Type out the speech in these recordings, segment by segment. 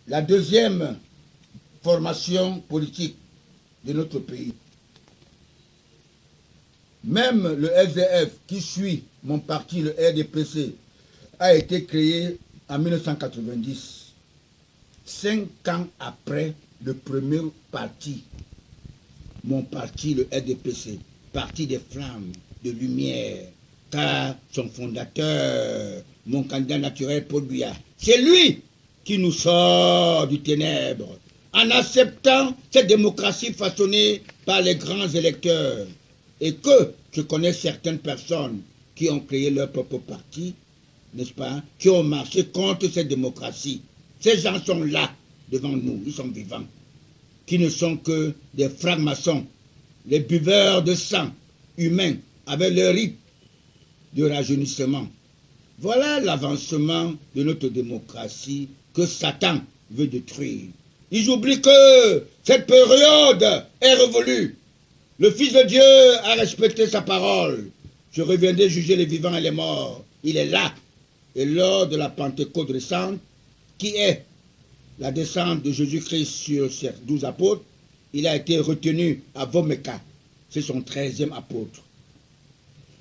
la deuxième formation politique de notre pays. Même le SDF qui suit mon parti, le RDPC, a été créé en 1990, 5 ans après le premier parti, mon parti, le RDPC, parti des flammes, de lumière, car son fondateur, mon candidat naturel, Paul Biya, c'est lui qui nous sort du ténèbre en acceptant cette démocratie façonnée par les grands électeurs. Et que je connais certaines personnes qui ont créé leur propre parti, n'est-ce pas, qui ont marché contre cette démocratie. Ces gens sont là, devant nous, ils sont vivants, qui ne sont que des francs-maçons, les buveurs de sang humain, avec leur rite de rajeunissement. Voilà l'avancement de notre démocratie que Satan veut détruire. Ils oublient que cette période est révolue. Le Fils de Dieu a respecté sa parole. Je reviendrai juger les vivants et les morts. Il est là. Et lors de la Pentecôte récente, qui est la descente de Jésus-Christ sur ses 12 apôtres, il a été retenu à Vomeka. C'est son 13e apôtre.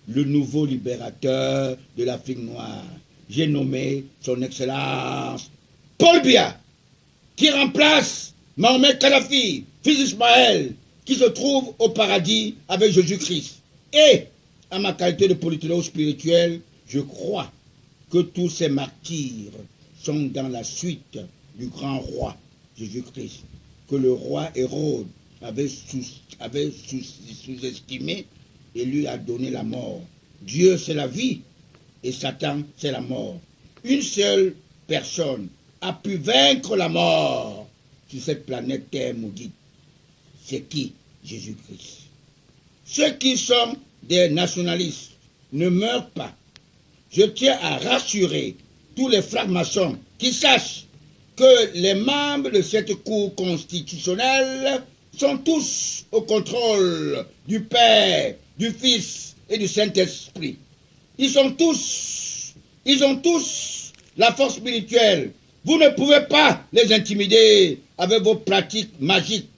Le nouveau libérateur de l'Afrique noire. J'ai nommé son Excellence Paul Biya, qui remplace Mohamed Kadhafi, fils d'Ismaël, qui se trouve au paradis avec Jésus-Christ. Et, à ma qualité de politologue spirituel, je crois que tous ces martyrs sont dans la suite du grand roi Jésus-Christ, que le roi Hérode avait sous-estimé et lui a donné la mort. Dieu, c'est la vie et Satan, c'est la mort. Une seule personne a pu vaincre la mort sur cette planète Terre maudite. C'est qui? Jésus-Christ. Ceux qui sont des nationalistes ne meurent pas. Je tiens à rassurer tous les francs-maçons qui sachent que les membres de cette cour constitutionnelle sont tous au contrôle du Père, du Fils et du Saint-Esprit. Ils ont tous la force spirituelle. Vous ne pouvez pas les intimider avec vos pratiques magiques.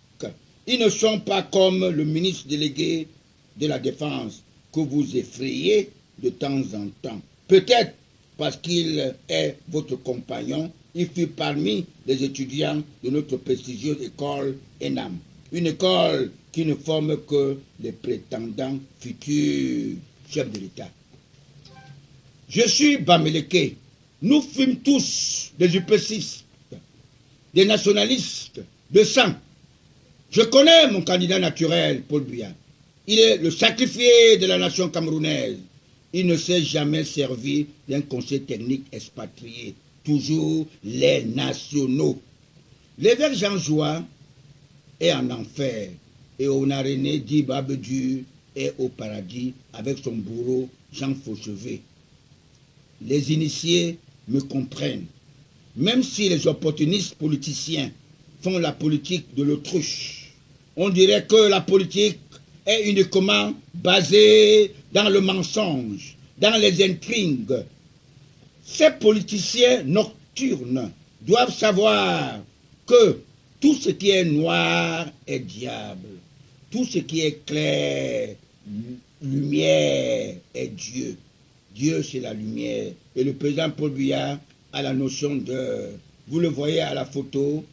Ils ne sont pas comme le ministre délégué de la Défense que vous effrayez de temps en temps. Peut-être parce qu'il est votre compagnon, il fut parmi les étudiants de notre prestigieuse école ENAM. Une école qui ne forme que les prétendants futurs chefs de l'État. Je suis Bamileke. Nous fûmes tous des UPCistes, des nationalistes de sang. Je connais mon candidat naturel, Paul Biya. Il est le sacrifié de la nation camerounaise. Il ne s'est jamais servi d'un conseil technique expatrié. Toujours les nationaux. L'évêque Jean Joie est en enfer. Et on a René dit Babedu est au paradis avec son bourreau Jean Fauchevet. Les initiés me comprennent. Même si les opportunistes politiciens font la politique de l'autruche, on dirait que la politique est uniquement basée dans le mensonge, dans les intrigues. Ces politiciens nocturnes doivent savoir que tout ce qui est noir est diable. Tout ce qui est clair, lumière, est Dieu. Dieu, c'est la lumière. Et le président Paul Biya a la notion de... Vous le voyez à la photo,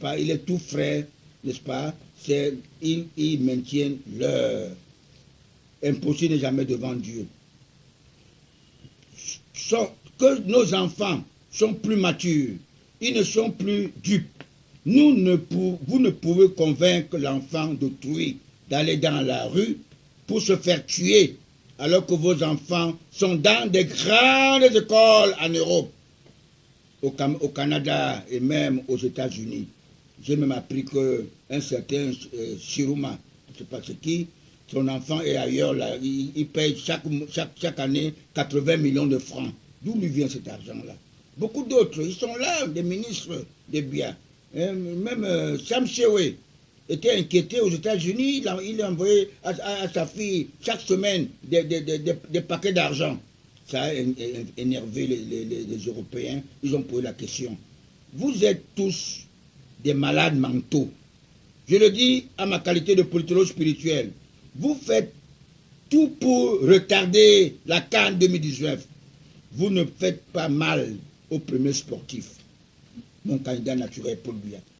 pas, il est tout frais, n'est-ce pas? Ils maintiennent l'heure. Impossible n'est jamais devant Dieu. Que nos enfants sont plus matures, ils ne sont plus dupes. Vous ne pouvez convaincre l'enfant d'autrui d'aller dans la rue pour se faire tuer, alors que vos enfants sont dans des grandes écoles en Europe, au Canada et même aux États-Unis. J'ai même appris qu'un certain Chiruma, je ne sais pas c'est qui, son enfant est ailleurs, là, il paye chaque année 80 millions de francs. D'où lui vient cet argent-là? Beaucoup d'autres, ils sont là, des ministres des biens. Même Sam Shewe était inquiété aux États-Unis, il a envoyé à sa fille chaque semaine des paquets d'argent. Ça a énervé les Européens, ils ont posé la question. vous êtes tous des malades mentaux. Je le dis à ma qualité de politologue spirituel. Vous faites tout pour retarder la CAN 2019. Vous ne faites pas mal au premier sportif. Mon candidat naturel, Paul Biya.